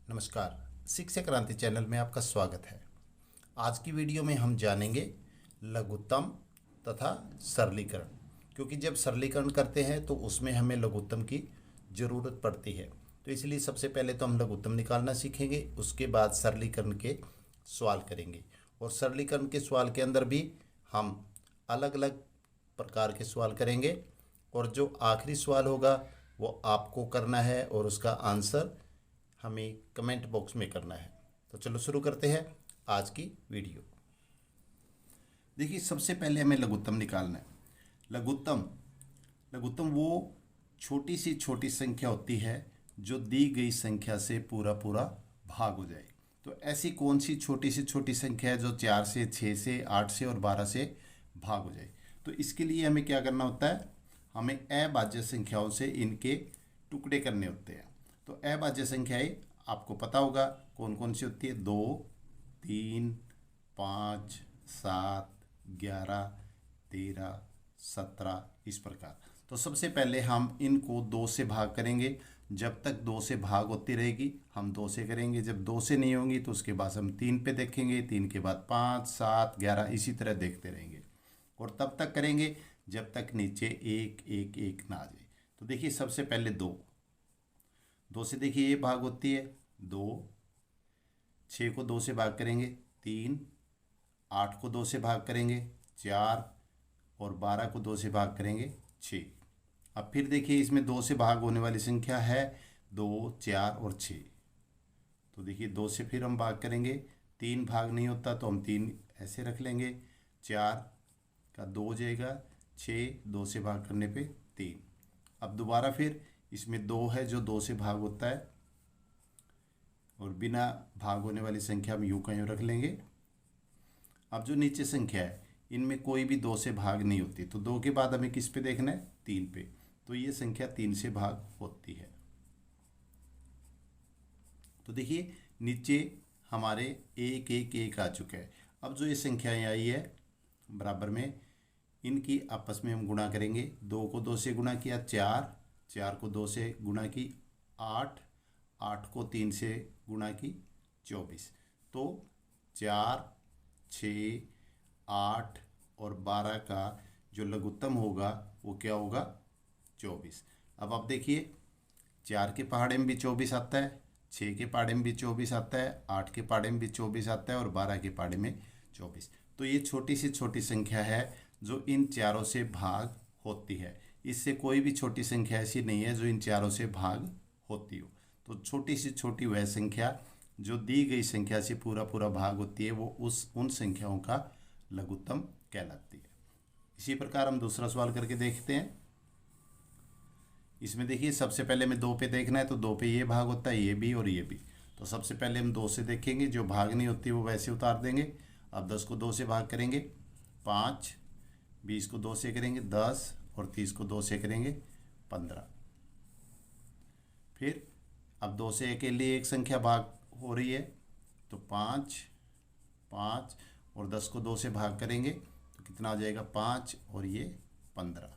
नमस्कार। शिक्षा क्रांति चैनल में आपका स्वागत है। आज की वीडियो में हम जानेंगे लघुत्तम तथा सरलीकरण, क्योंकि जब सरलीकरण करते हैं तो उसमें हमें लघुत्तम की ज़रूरत पड़ती है। तो इसलिए सबसे पहले तो हम लघुत्तम निकालना सीखेंगे, उसके बाद सरलीकरण के सवाल करेंगे। और सरलीकरण के सवाल के अंदर भी हम अलग अलग प्रकार के सवाल करेंगे, और जो आखिरी सवाल होगा वो आपको करना है और उसका आंसर हमें कमेंट बॉक्स में करना है। तो चलो शुरू करते हैं आज की वीडियो। देखिए, सबसे पहले हमें लघुत्तम निकालना है। लघुत्तम लघुत्तम वो छोटी सी छोटी संख्या होती है जो दी गई संख्या से पूरा पूरा भाग हो जाए। तो ऐसी कौन सी छोटी संख्या है जो 4 से, 6 से, 8 से और 12 से भाग हो जाए। तो इसके लिए हमें क्या करना होता है, हमें अभाज्य संख्याओं से इनके टुकड़े करने होते हैं। तो अभाज्य संख्याएं आपको पता होगा कौन कौन सी होती है। 2, 3, 5, 7, 11, 13, 17 इस प्रकार। तो सबसे पहले हम इनको 2 से भाग करेंगे। जब तक 2 से भाग होती रहेगी हम 2 से करेंगे। जब 2 से नहीं होंगी तो उसके बाद हम 3 पे देखेंगे, 3 के बाद 5, 7, 11 इसी तरह देखते रहेंगे। और तब तक करेंगे जब तक नीचे 1, 1, 1 ना आ जाए। तो देखिए, सबसे पहले 2 से देखिए ये भाग होती है 2, 6 को 2 से भाग करेंगे 3, 8 को 2 से भाग करेंगे 4 और 12 को 2 से भाग करेंगे 6। अब फिर देखिए, इसमें 2 से भाग होने वाली संख्या है 2, 4 और 6। तो देखिए 2 से फिर हम भाग करेंगे, 3 भाग नहीं होता तो हम 3 ऐसे रख लेंगे, 4 का 2 हो जाएगा, 6 2 से भाग करने पे 3। अब दोबारा फिर इसमें 2 है जो 2 से भाग होता है, और बिना भाग होने वाली संख्या हम यूं का यूं रख लेंगे। अब जो नीचे संख्या है इनमें कोई भी 2 से भाग नहीं होती, तो 2 के बाद हमें किस पे देखना है, 3 पे। तो ये संख्या 3 से भाग होती है। तो देखिए नीचे हमारे 1, 1, 1 आ चुका है। अब जो ये संख्याएं आई है बराबर में, इनकी आपस में हम गुणा करेंगे। 2 को 2 से गुणा किया 4, 4 को 2 से गुणा की 8, 8 को 3 से गुणा की 24। तो 4, 6, 8 और 12 का जो लघुत्तम होगा वो क्या होगा, 24। अब आप देखिए, 4 के पहाड़े में भी 24 आता है, 6 के पहाड़े में भी 24 आता है, 8 के पहाड़े में भी 24 आता है और 12 के पहाड़े में 24। तो ये छोटी सी छोटी संख्या है जो इन चारों से भाग होती है। इससे कोई भी छोटी संख्या ऐसी नहीं है जो इन चारों से भाग होती हो। तो छोटी सी छोटी वह संख्या जो दी गई संख्या से पूरा पूरा भाग होती है वो उन संख्याओं का लघुत्तम कहलाती है। इसी प्रकार हम दूसरा सवाल करके देखते हैं। इसमें देखिए, सबसे पहले हमें 2 पे देखना है, तो 2 पे ये भाग होता है, ये भी और ये भी। तो सबसे पहले हम 2 से देखेंगे, जो भाग नहीं होती वो वैसे उतार देंगे। अब 10 को 2 से भाग करेंगे 5, 20 को 2 से करेंगे 10 और 30 को 2 से करेंगे 15। फिर अब 2 से अकेले एक संख्या भाग हो रही है, तो 5, 5 और 10 को 2 से भाग करेंगे तो कितना आ जाएगा, 5 और ये 15।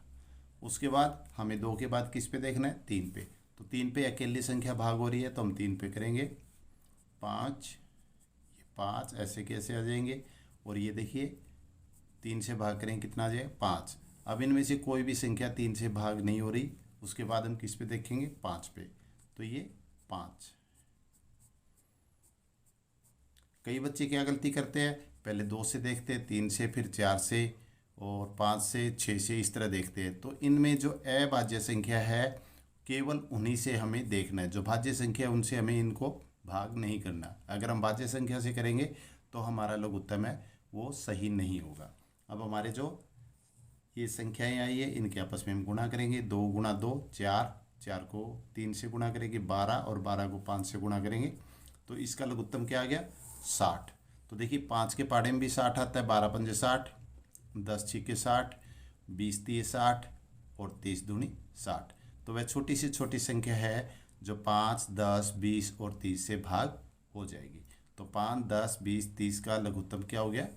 उसके बाद हमें 2 के बाद किस पे देखना है, 3 पे। तो 3 पे अकेली संख्या भाग हो रही है तो हम 3 पे करेंगे 5, ये 5 ऐसे कैसे आ जाएंगे, और ये देखिए 3 से भाग करेंगे कितना आ जाएगा, 5। अब इनमें से कोई भी संख्या 3 से भाग नहीं हो रही, उसके बाद हम किस पे देखेंगे, 5 पे। तो ये 5। कई बच्चे क्या गलती करते हैं, पहले 2 से देखते हैं, 3 से, फिर 4 से और 5 से, 6 से इस तरह देखते हैं। तो इनमें जो अभाज्य संख्या है केवल उन्हीं से हमें देखना है, जो भाज्य संख्या है उनसे हमें इनको भाग नहीं करना। अगर हम भाज्य संख्या से करेंगे तो हमारा लघुत्तम है वो सही नहीं होगा। अब हमारे जो ये संख्याएं आई है इनके आपस में हम गुणा करेंगे। 2 गुणा 2 4, 4 को 3 से गुणा करेंगे 12 और 12 को 5 से गुणा करेंगे। तो इसका लघुत्तम क्या आ गया, 60। तो देखिए 5 के पहाड़े में भी 60 आता है, 12 पंजे 60, 10 छिके 60, 20 तिये 60 और 30 दूनी 60। तो वह छोटी से छोटी संख्या है जो 5, 10, 20 और 30 से भाग हो जाएगी। तो 5, 10, 20, 30 का लघुत्तम क्या हो गया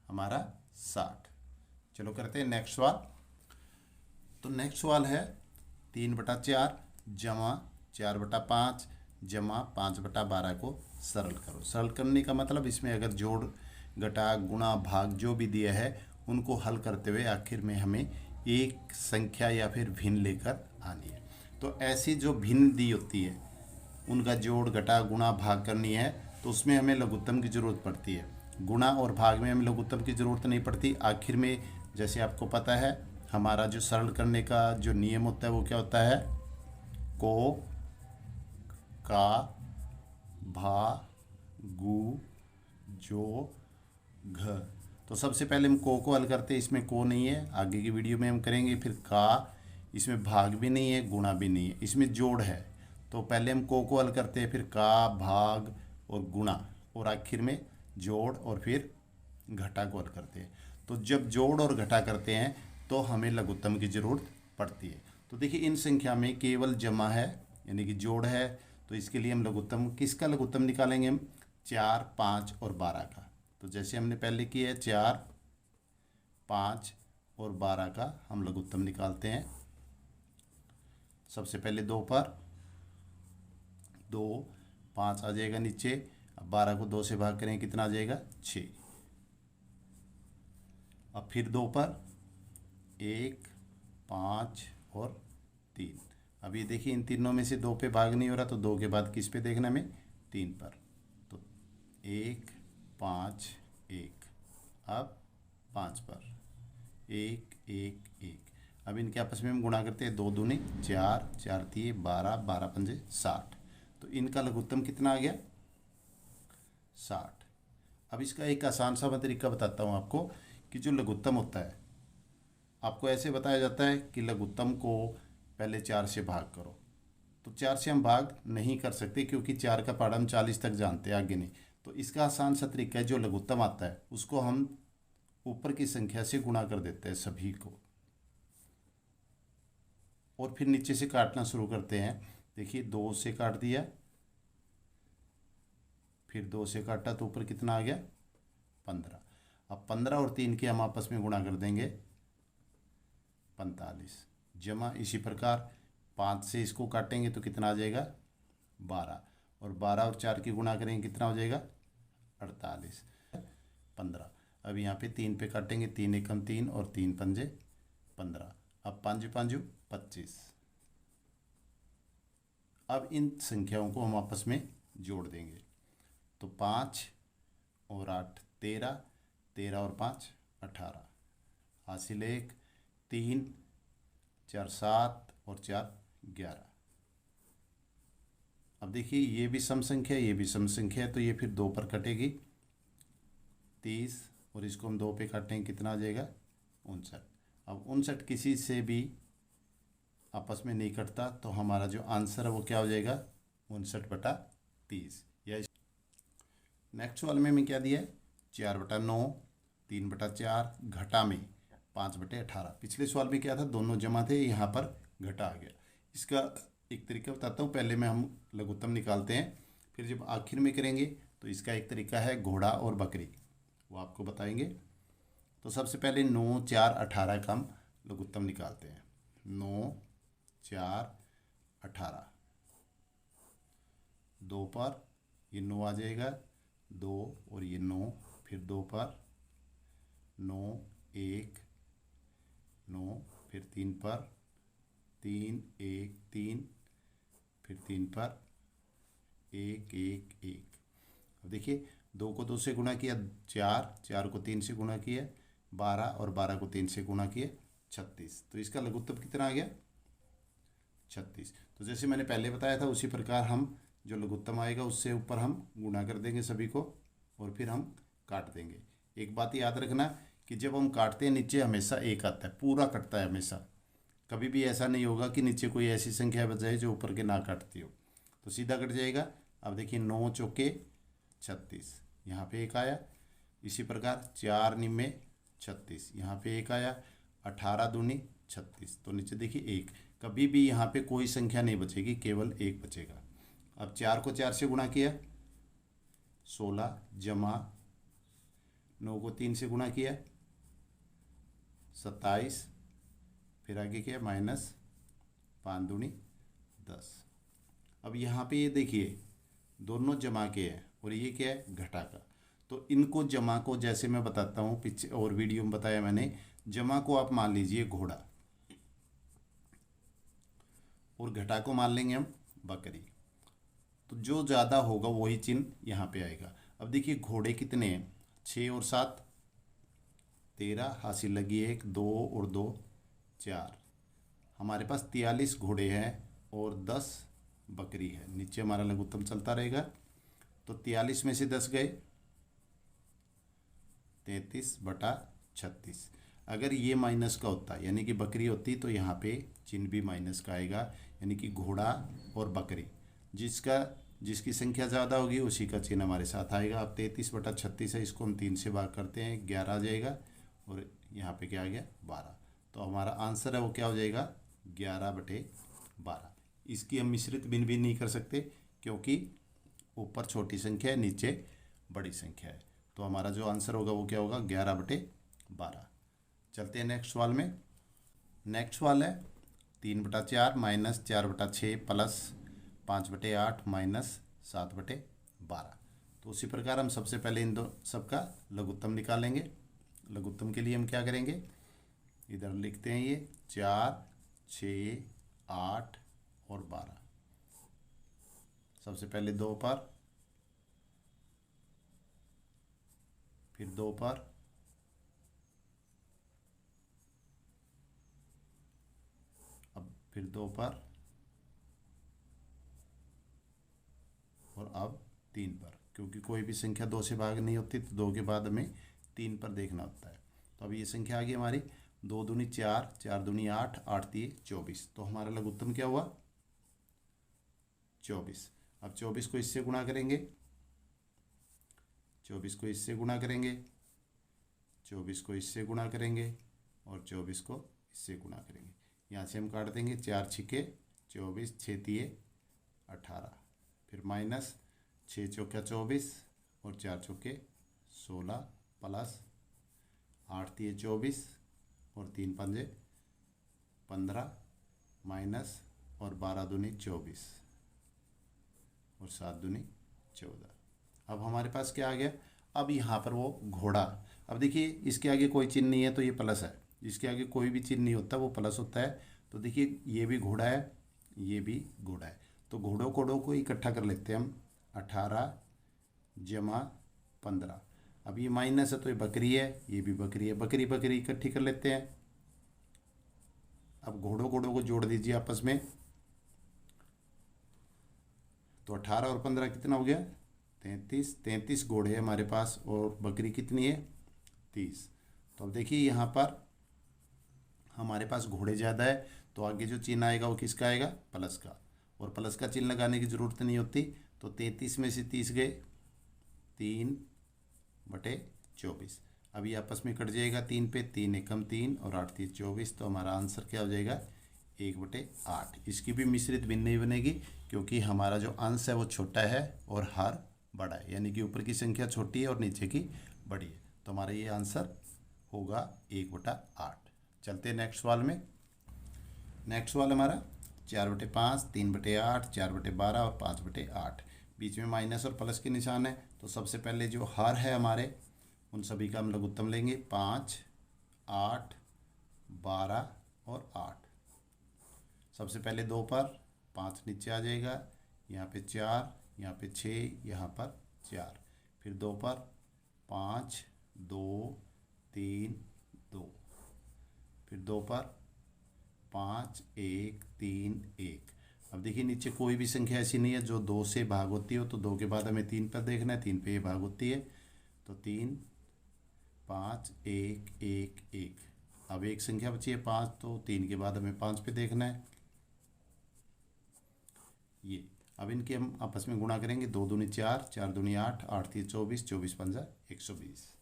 हमारा, 60। चलो करते हैं नेक्स्ट सवाल। तो नेक्स्ट सवाल है 3/4 जमा 4/5 जमा 5/12 को सरल करो। सरल करने का मतलब इसमें अगर जोड़ घटा गुणा भाग जो भी दिया है उनको हल करते हुए आखिर में हमें एक संख्या या फिर भिन्न लेकर आनी है। तो ऐसी जो भिन्न दी होती है उनका जोड़ घटा गुणा भाग करनी है तो उसमें हमें लघुत्तम की ज़रूरत पड़ती है। गुणा और भाग में हमें लघुत्तम की ज़रूरत नहीं पड़ती। आखिर में जैसे आपको पता है हमारा जो सरल करने का जो नियम होता है वो क्या होता है, को का भा गु जो घ। तो सबसे पहले हम को हल करते हैं, इसमें को नहीं है, आगे की वीडियो में हम करेंगे। फिर का, इसमें भाग भी नहीं है गुणा भी नहीं है, इसमें जोड़ है। तो पहले हम को हल करते हैं, फिर का भाग और गुणा और आखिर में जोड़ और फिर घटा को हल करते हैं। तो जब जोड़ और घटा करते हैं तो हमें लघुत्तम की ज़रूरत पड़ती है। तो देखिए इन संख्या में केवल जमा है यानी कि जोड़ है, तो इसके लिए हम लघुत्तम किसका लघुत्तम निकालेंगे, हम 4, 5 और 12 का। तो जैसे हमने पहले किया है 4, 5 और 12 का हम लघुत्तम निकालते हैं। सबसे पहले 2 पर 2, 5 आ जाएगा नीचे। अब 12 को 2 से भाग करें कितना आ जाएगा, 6। अब फिर 2 पर 1, 5 और 3। अब ये देखिए इन तीनों में से 2 पे भाग नहीं हो रहा, तो 2 के बाद किस पे देखना हमें, 3 पर। तो 1, 5, 1। अब 5 पर 1, 1, 1। अब इनके आपस में हम गुणा करते हैं, 2 दूनी 4, 4 तिये 12, 12 पंजे 60। तो इनका लघुत्तम कितना आ गया, 60। अब इसका एक आसान सा मैं तरीका बताता हूँ आपको कि जो लघुत्तम होता है आपको ऐसे बताया जाता है कि लघुत्तम को पहले 4 से भाग करो। तो 4 से हम भाग नहीं कर सकते क्योंकि 4 का पहाड़ा हम 40 तक जानते हैं, आगे नहीं। तो इसका आसान सा तरीका है, जो लघुत्तम आता है उसको हम ऊपर की संख्या से गुणा कर देते हैं सभी को और फिर नीचे से काटना शुरू करते हैं। देखिए 2 से काट दिया, फिर 2 से काटा तो ऊपर कितना आ गया, 15। अब 15 और 3 के हम आपस में गुणा कर देंगे 45। जमा इसी प्रकार 5 से इसको काटेंगे तो कितना आ जाएगा, 12। और 12 और 4 की गुणा करेंगे कितना हो जाएगा, 48, 15। अब यहाँ पे 3 पे काटेंगे, 3 एकम 3 और 3 पंजे 15। अब 5 5 25। अब इन संख्याओं को हम आपस में जोड़ देंगे। तो 5 और 8 13, 13 और 5 18। हासिल 1, 3, 4 7 और 4 11। अब देखिए ये भी सम संख्या है, ये भी सम संख्या है, तो ये फिर 2 पर कटेगी 30 और इसको हम 2 पे काटेंगे कितना आ जाएगा, 59। अब 59 किसी से भी आपस में नहीं कटता, तो हमारा जो आंसर है वो क्या हो जाएगा, 59/30। या नेक्स्ट वाले में क्या दिया है, 4/9, 3/4, घटा में 5/18। पिछले सवाल में क्या था, दोनों जमा थे, यहाँ पर घटा आ गया। इसका एक तरीका बताता हूँ, पहले में हम लघुत्तम निकालते हैं, फिर जब आखिर में करेंगे तो इसका एक तरीका है घोड़ा और बकरी, वो आपको बताएंगे। तो सबसे पहले 9, 4, 18 का हम लघुत्तम निकालते हैं। 9, 4, 18। 2 पर ये 9 आ जाएगा, 2 और ये 9, फिर 2 पर 9, 1, 9, फिर 3 पर 3, 1, 3, फिर 3 पर 1, 1, 1। अब देखिए 2 को 2 से गुणा किया 4, 4 को 3 से गुणा किया 12 और 12 को 3 से गुणा किया 36। तो इसका लघुत्तम कितना आ गया, 36। तो जैसे मैंने पहले बताया था उसी प्रकार हम जो लघुत्तम आएगा उससे ऊपर हम गुणा कर देंगे सभी को और फिर हम काट देंगे। एक बात याद रखना कि जब हम काटते हैं नीचे हमेशा 1 आता है, पूरा कटता है हमेशा। कभी भी ऐसा नहीं होगा कि नीचे कोई ऐसी संख्या बच जाए जो ऊपर के ना काटती हो, तो सीधा कट जाएगा। अब देखिए 9 चौके 36, यहाँ पे 1 आया। इसी प्रकार 4 निमे 36, यहाँ पे 1 आया। 18 दूनी 36, तो नीचे देखिए 1। कभी भी यहाँ पे कोई संख्या नहीं बचेगी, केवल 1 बचेगा। अब 4 को 4 से गुणा किया 16, जमा 9 को 3 से गुणा किया 27, फिर आगे किया माइनस 5 दूनी 10। अब यहाँ पे ये देखिए दोनों जमा के हैं और ये क्या है घटा का। तो इनको जमा को जैसे मैं बताता हूँ, पीछे और वीडियो में बताया मैंने, जमा को आप मान लीजिए घोड़ा और घटा को मान लेंगे हम बकरी। तो जो ज़्यादा होगा वही चिन्ह यहाँ पे आएगा। अब देखिए घोड़े कितने हैं, 6 और 7 13, हासिल लगी 1 2 और 2 4, हमारे पास 43 घोड़े हैं और 10 बकरी है। नीचे हमारा लघुत्तम चलता रहेगा। तो 43 में से 10 गए, 33/36। अगर ये माइनस का होता यानी कि बकरी होती तो यहाँ पे चिन्ह भी माइनस का आएगा, यानी कि घोड़ा और बकरी जिसकी संख्या ज़्यादा होगी उसी का चिन्ह हमारे साथ आएगा। अब 33/36 है, इसको हम 3 से भाग करते हैं, 11 आ जाएगा और यहाँ पे क्या आ गया 12। तो हमारा आंसर है वो क्या हो जाएगा 11/12। इसकी हम मिश्रित भिन्न भी नहीं कर सकते क्योंकि ऊपर छोटी संख्या है नीचे बड़ी संख्या है। तो हमारा जो आंसर होगा वो क्या होगा 11/12। चलते हैं नेक्स्ट सवाल में। नेक्स्ट सवाल है 3/4 माइनस 4/6 प्लस 5/8 माइनस 7/12। तो उसी प्रकार हम सबसे पहले इन दो सबका लघुत्तम निकालेंगे। लघुत्तम के लिए हम क्या करेंगे, इधर लिखते हैं ये 4 6 8 और 12। सबसे पहले 2 पर, फिर 2 पर, अब फिर 2 पर और अब 3 पर। क्योंकि कोई भी संख्या 2 से भाग नहीं होती तो 2 के बाद हमें 3 पर देखना होता है। तो अब ये संख्या आ गई हमारी 2 दूनी 4, 4 दूनी 8, 8 3 24। तो हमारा लघुत्तम क्या हुआ 24। अब 24 को इससे गुणा करेंगे, 24 को इससे गुणा करेंगे, 24 को इससे गुणा करेंगे और 24 को इससे गुणा करेंगे। यहाँ से हम काट देंगे, 4 छिके 24, 6 तिये 18, फिर माइनस 6 चौका 24 और 4 चौके 16 प्लस 8 तिये 24 और 3 पंजे 15 माइनस और 12 दूनी 24 और 7 दूनी 14। अब हमारे पास क्या आ गया, अब यहाँ पर वो घोड़ा। अब देखिए इसके आगे कोई चिन्ह नहीं है तो ये प्लस है, इसके आगे कोई भी चिन्ह नहीं होता वो प्लस होता है। तो देखिए ये भी घोड़ा है, ये भी घोड़ा है। तो घोड़ों कोड़ों को इकट्ठा कर लेते हैं हम, 18 जमा 15। अब ये माइनस है तो ये बकरी है, ये भी बकरी है, बकरी बकरी इकट्ठी कर लेते हैं। अब घोड़ों कोड़ों को जोड़ दीजिए आपस में। तो 18 और 15 कितना हो गया 33। 33 घोड़े हैं हमारे पास और बकरी कितनी है 30। तो अब देखिए यहाँ पर हमारे पास घोड़े ज़्यादा है तो आगे जो चिन्ह आएगा वो किसका आएगा प्लस का, और प्लस का चिन्ह लगाने की ज़रूरत नहीं होती। तो 33 में से 30 गए, 3/24। अभी आपस में कट जाएगा 3 पे, 3 एकम 3 और 8 3 24। तो हमारा आंसर क्या हो जाएगा 1/8। इसकी भी मिश्रित भिन्न नहीं बनेगी क्योंकि हमारा जो अंश है वो छोटा है और हर बड़ा है, यानी कि ऊपर की संख्या छोटी है और नीचे की बड़ी है। तो हमारा ये आंसर होगा 1/8। चलते हैं नेक्स्ट सवाल में। नेक्स्ट सवाल हमारा 4/5, 3/8, 4/12 और 5/8। बीच में माइनस और प्लस के निशान है। तो सबसे पहले जो हर है हमारे उन सभी का हम लघुत्तम लेंगे, 5 8 12 और 8। सबसे पहले 2 पर, 5 नीचे आ जाएगा, यहाँ पे 4, यहाँ पे 6, यहाँ पर 4, फिर 2 पर 5 2 3 2, फिर 2 पर 5 1 3 1। अब देखिए नीचे कोई भी संख्या ऐसी नहीं है जो 2 से भाग होती हो, तो 2 के बाद हमें 3 पर देखना है, 3 पे ये भाग होती है। तो 3 5 1 1 1। अब एक संख्या बची है 5, तो 3 के बाद हमें 5 पे देखना है ये। अब इनके हम आपस में गुणा करेंगे, 2 दूनी 4, 4 दूनी 8, 8 3 24, 24 पंजा 120।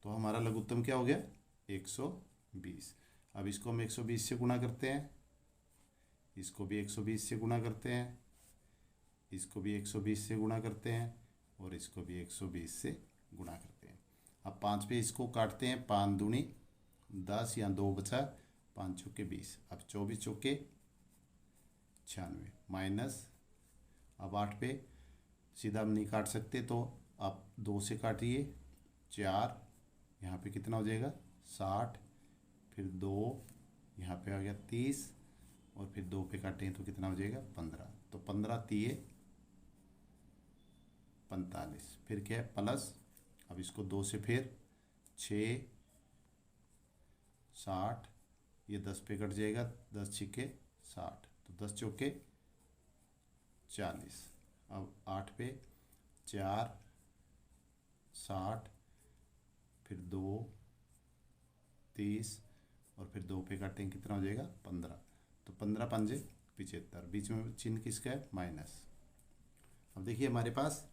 तो हमारा लघुत्तम क्या हो गया 120। अब इसको हम 120 से गुणा करते हैं, इसको भी 120 से गुणा करते हैं, इसको भी 120 से गुणा करते हैं और इसको भी 120 से गुणा करते हैं। अब 5 पे इसको काटते हैं, 5 दूनी 10, यहाँ 2 बचा, 5 चौके 20। अब 24 चौके 96 माइनस अब 8 पे सीधा हम नहीं काट सकते, तो आप 2 से काटिए। 4, यहाँ पे कितना हो जाएगा 60, फिर 2 यहाँ पे आ गया 30, और फिर 2 पे काटें तो कितना हो जाएगा 15। तो 15 तिये 45, फिर क्या है प्लस, अब इसको 2 से फिर 6 60, ये 10 पे कट जाएगा, 10 छिक्के 60, तो 10 चौके 40। अब 8 पे 4 60, फिर 2 30, और फिर 2 पे काटेंगे कितना हो जाएगा 15। तो 15 पंजे 75, बीच में चिन्ह किसका है माइनस। अब देखिए हमारे पास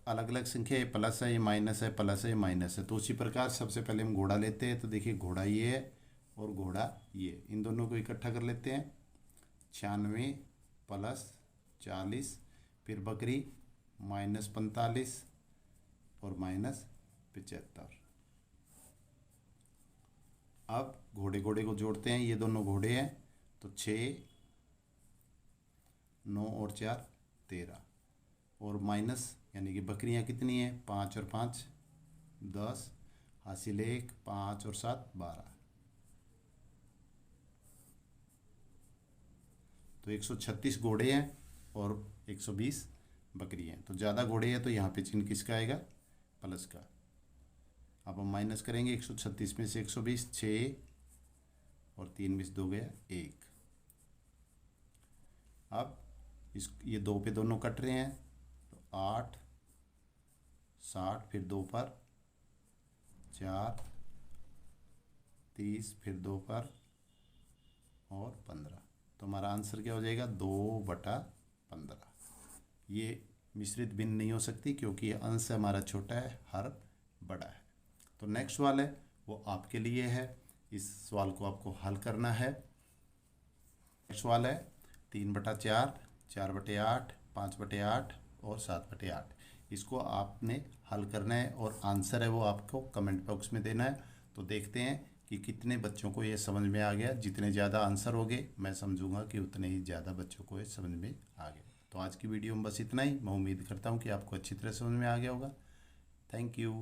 अलग अलग संख्या, ये प्लस है, ये माइनस है, प्लस है, ये माइनस है। तो उसी प्रकार सबसे पहले हम घोड़ा लेते हैं। तो देखिए घोड़ा ये है और घोड़ा ये, इन दोनों को इकट्ठा कर लेते हैं। 96 प्लस 40, फिर बकरी -45 और -75। अब घोड़े घोड़े को जोड़ते हैं, ये दोनों घोड़े हैं, तो 6 9 और 4 13, और माइनस यानी कि बकरियां कितनी हैं 5 और 5 10, हासिल 1, 5 और 7 12। तो 136 घोड़े हैं और 120 बकरियां हैं। तो ज़्यादा घोड़े हैं तो यहाँ पे चिन्ह किसका आएगा प्लस का। अब हम माइनस करेंगे, 136 में से 120 6 और 3 में से 2 गया 1। अब ये 2 पे दोनों कट रहे हैं, तो 8 60, फिर 2 पर 4 30, फिर 2 पर और 15। तो हमारा आंसर क्या हो जाएगा 2/15। ये मिश्रित भिन्न नहीं हो सकती क्योंकि ये अंश हमारा छोटा है, हर बड़ा है। तो नेक्स्ट सवाल है वो आपके लिए है, इस सवाल को आपको हल करना है। नेक्स्ट सवाल है 3/4, 4/8, 5/8 और 7/8। इसको आपने हल करना है और आंसर है वो आपको कमेंट बॉक्स में देना है। तो देखते हैं कि कितने बच्चों को ये समझ में आ गया। जितने ज़्यादा आंसर होंगे मैं समझूंगा कि उतने ही ज़्यादा बच्चों को ये समझ में आ गया। तो आज की वीडियो में बस इतना ही। मैं उम्मीद करता हूँ कि आपको अच्छी तरह समझ में आ गया होगा। Thank you.